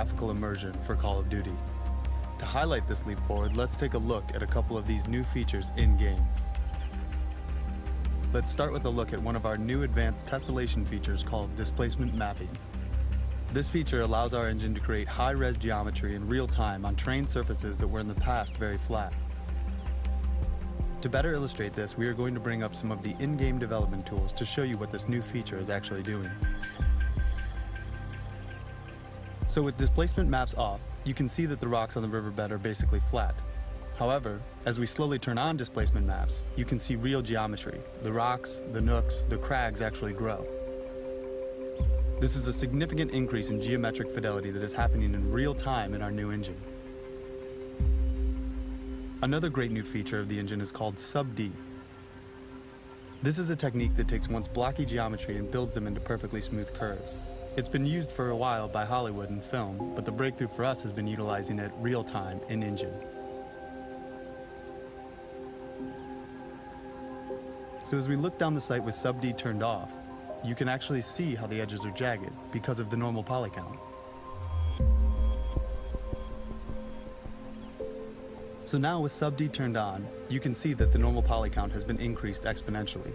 graphical immersion for Call of Duty. To highlight this leap forward, let's take a look at a couple of these new features in-game. Let's start with a look at one of our new advanced tessellation features called displacement mapping. This feature allows our engine to create high-res geometry in real time on terrain surfaces that were in the past very flat. To better illustrate this, we are going to bring up some of the in-game development tools to show you what this new feature is actually doing. So with displacement maps off, you can see that the rocks on the riverbed are basically flat. However, as we slowly turn on displacement maps, you can see real geometry. The rocks, the nooks, the crags actually grow. This is a significant increase in geometric fidelity that is happening in real time in our new engine. Another great new feature of the engine is called sub-D. This is a technique that takes once blocky geometry and builds them into perfectly smooth curves. It's been used for a while by Hollywood and film, but the breakthrough for us has been utilizing it real time in engine. So as we look down the sight with sub-D turned off, you can actually see how the edges are jagged because of the normal poly count. So now with sub-D turned on, you can see that the normal poly count has been increased exponentially.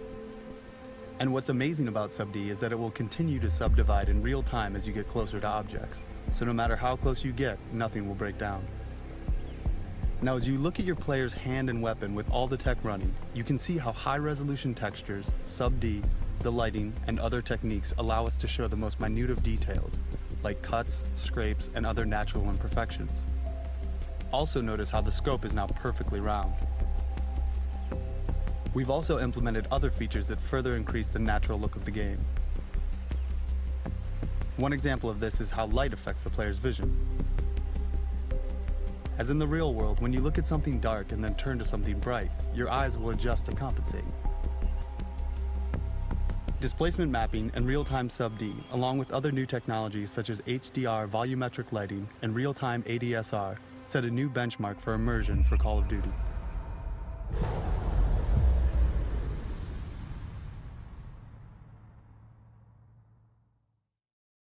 And what's amazing about sub-D is that it will continue to subdivide in real time as you get closer to objects. So no matter how close you get, nothing will break down. Now as you look at your player's hand and weapon with all the tech running, you can see how high-resolution textures, sub-D, the lighting, and other techniques allow us to show the most minute of details, like cuts, scrapes, and other natural imperfections. Also notice how the scope is now perfectly round. We've also implemented other features that further increase the natural look of the game. One example of this is how light affects the player's vision. As in the real world, when you look at something dark and then turn to something bright, your eyes will adjust to compensate. Displacement mapping and real-time sub-D, along with other new technologies such as HDR volumetric lighting and real-time ADSR, set a new benchmark for immersion for Call of Duty.